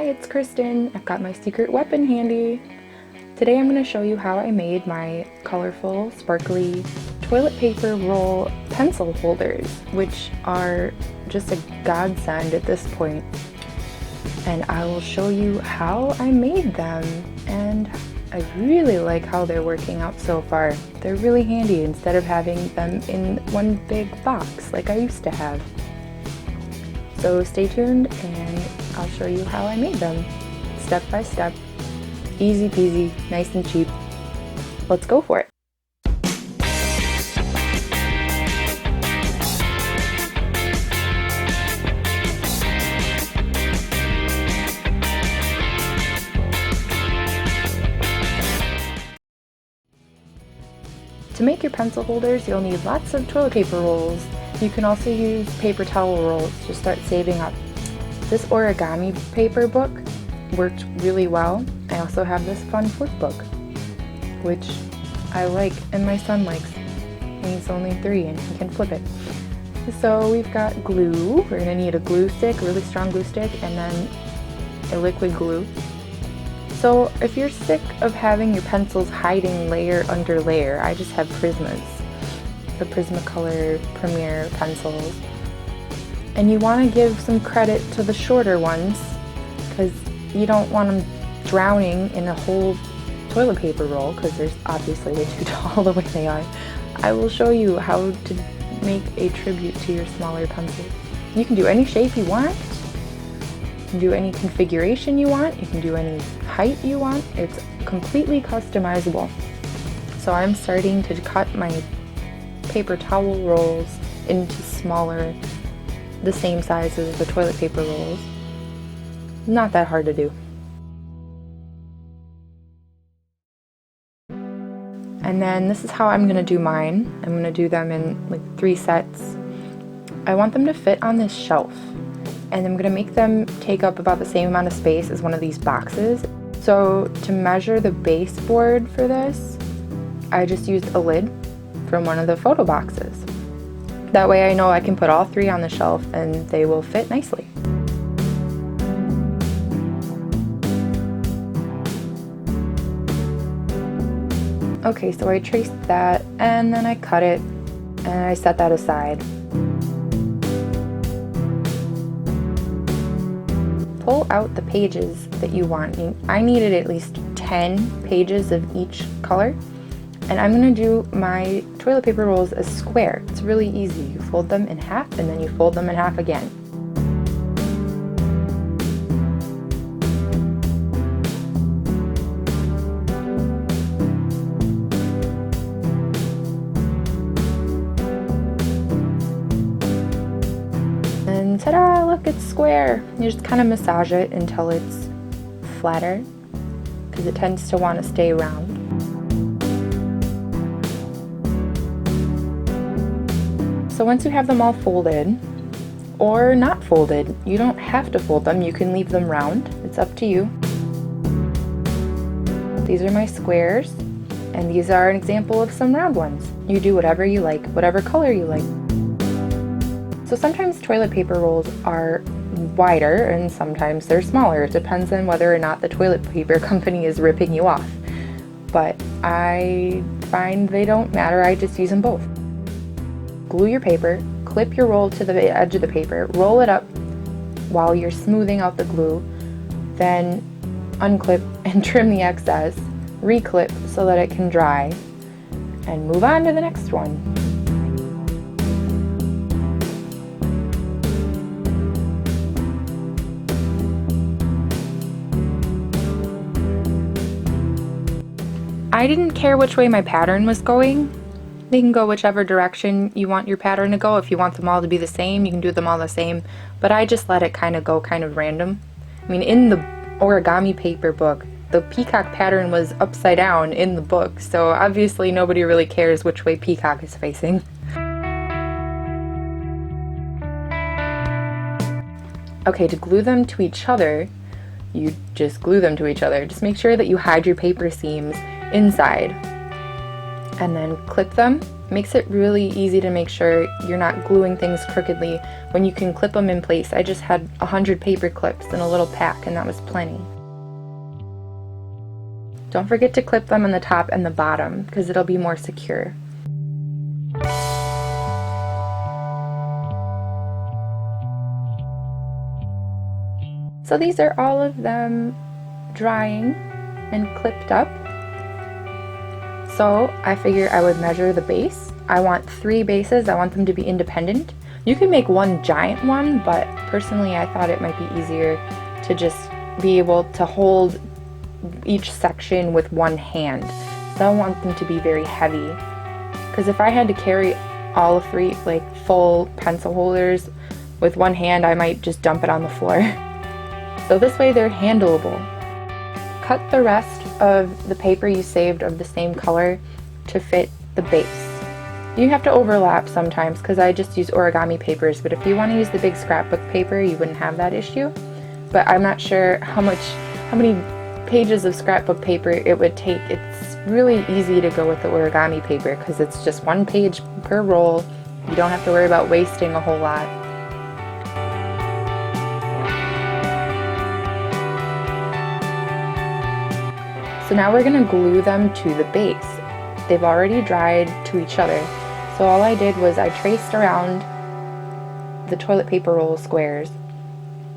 it's Kristen. I've got my secret weapon handy. Today I'm going to show you how I made my colorful, sparkly toilet paper roll pencil holders, which are just a godsend at this point. And I will show you how I made them, and I really like how they're working out so far. They're really handy instead of having them in one big box like I used to have. So stay tuned and I'll show you how I made them, step by step. Easy peasy, nice and cheap. Let's go for it. To make your pencil holders, you'll need lots of toilet paper rolls. You can also use paper towel rolls to start saving up. This origami paper book worked really well. I also have this fun flip book, which I like and my son likes. He's only 3 and he can flip it. So we've got glue. We're going to need a glue stick, a really strong glue stick, and then a liquid glue. So if you're sick of having your pencils hiding layer under layer, I just have Prismas, the Prismacolor Premier pencils. And you want to give some credit to the shorter ones because you don't want them drowning in a whole toilet paper roll because there's obviously way too tall the way they are. I will show you how to make a tribute to your smaller pencils. You can do any shape you want. You can do any configuration you want. You can do any height you want. It's completely customizable. So I'm starting to cut my paper towel rolls into smaller, the same size as the toilet paper rolls. Not that hard to do. And then this is how I'm going to do mine. I'm going to do them in like 3 sets. I want them to fit on this shelf. And I'm going to make them take up about the same amount of space as one of these boxes. So to measure the baseboard for this, I just used a lid from one of the photo boxes. That way I know I can put all 3 on the shelf and they will fit nicely. Okay, so I traced that and then I cut it and I set that aside. Pull out the pages that you want. I needed at least 10 pages of each color. And I'm going to do my toilet paper rolls as square. It's really easy. You fold them in half and then you fold them in half again. And ta-da! Look, it's square. You just kind of massage it until it's flatter because it tends to want to stay round. So once you have them all folded, or not folded, you don't have to fold them, you can leave them round, it's up to you. These are my squares, and these are an example of some round ones. You do whatever you like, whatever color you like. So sometimes toilet paper rolls are wider and sometimes they're smaller. It depends on whether or not the toilet paper company is ripping you off. But I find they don't matter, I just use them both. Glue your paper, clip your roll to the edge of the paper, roll it up while you're smoothing out the glue, then unclip and trim the excess, reclip so that it can dry, and move on to the next one. I didn't care which way my pattern was going. They can go whichever direction you want your pattern to go. If you want them all to be the same, you can do them all the same. But I just let it kind of go kind of random. I mean, in the origami paper book, the peacock pattern was upside down in the book. So obviously nobody really cares which way peacock is facing. Okay, to glue them to each other, you just glue them to each other. Just make sure that you hide your paper seams inside. And then clip them Makes it really easy to make sure you're not gluing things crookedly when you can clip them in place. I just had 100 paper clips in a little pack and that was plenty. Don't forget to clip them on the top and the bottom because it'll be more secure. So these are all of them drying and clipped up. So I figure I would measure the base. I want 3 bases. I want them to be independent. You can make one giant one, but personally I thought it might be easier to just be able to hold each section with one hand. So I want them to be very heavy. Because if I had to carry all 3 like full pencil holders with one hand, I might just dump it on the floor. So this way they're handleable. Cut the rest of the paper you saved of the same color to fit the base. You have to overlap sometimes because I just use origami papers, but if you want to use the big scrapbook paper you wouldn't have that issue. But I'm not sure how many pages of scrapbook paper it would take. It's really easy to go with the origami paper because it's just 1 page per roll. You don't have to worry about wasting a whole lot. So now we're going to glue them to the base. They've already dried to each other. So all I did was I traced around the toilet paper roll squares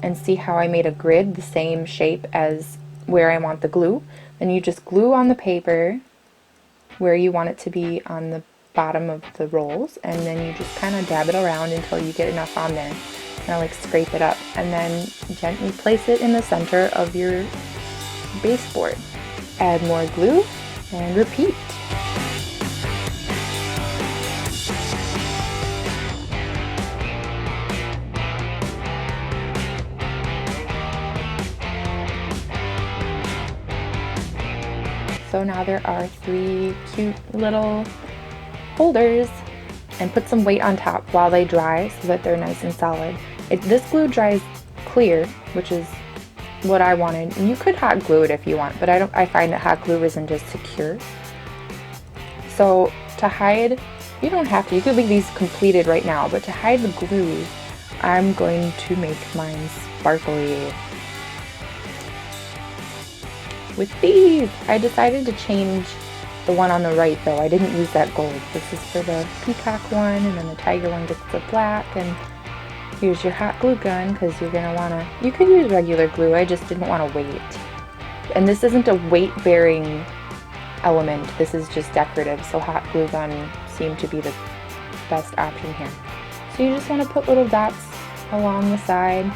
and see how I made a grid the same shape as where I want the glue. Then you just glue on the paper where you want it to be on the bottom of the rolls, and then you just kind of dab it around until you get enough on there. And I like scrape it up and then gently place it in the center of your baseboard. Add more glue and repeat. So now there are 3 cute little holders, and put some weight on top while they dry so that they're nice and solid. This glue dries clear, which is what I wanted. And you could hot glue it if you want, but I find that hot glue isn't as secure. So to hide, you don't have to, you could leave these completed right now, but to hide the glue, I'm going to make mine sparkly. With these, I decided to change the one on the right though. I didn't use that gold. This is for the peacock one, and then the tiger one gets the black, and here's your hot glue gun because you're going to want to, you could use regular glue, I just didn't want to weight. And this isn't a weight bearing element, this is just decorative, so hot glue gun seemed to be the best option here. So you just want to put little dots along the side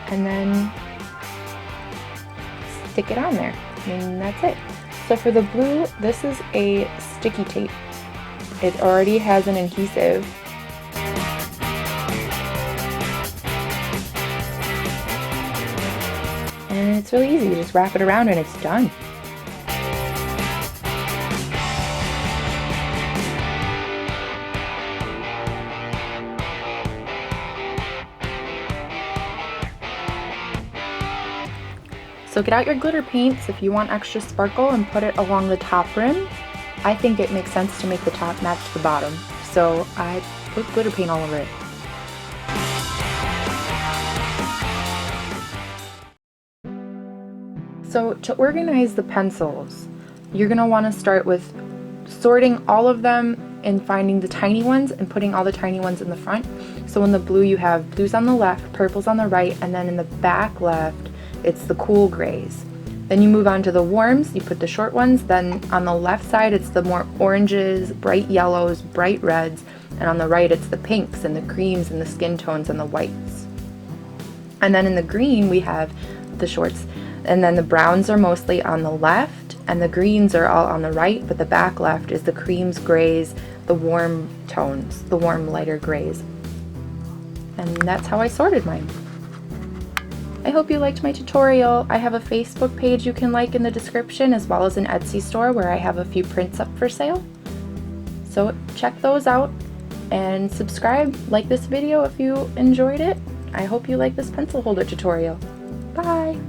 and then stick it on there, and that's it. So for the blue, this is a sticky tape. It already has an adhesive. And it's really easy, you just wrap it around and it's done. So get out your glitter paints if you want extra sparkle and put it along the top rim. I think it makes sense to make the top match the bottom, so I put glitter paint all over it. So to organize the pencils, you're going to want to start with sorting all of them and finding the tiny ones and putting all the tiny ones in the front. So in the blue you have blues on the left, purples on the right, and then in the back left it's the cool grays. Then you move on to the warms, you put the short ones, then on the left side it's the more oranges, bright yellows, bright reds, and on the right it's the pinks and the creams and the skin tones and the whites. And then in the green we have the shorts, and then the browns are mostly on the left and the greens are all on the right, but the back left is the creams, grays, the warm tones, the warm lighter grays. And that's how I sorted mine. I hope you liked my tutorial. I have a Facebook page you can like in the description, as well as an Etsy store where I have a few prints up for sale. So check those out and subscribe, like this video if you enjoyed it. I hope you like this pencil holder tutorial. Bye!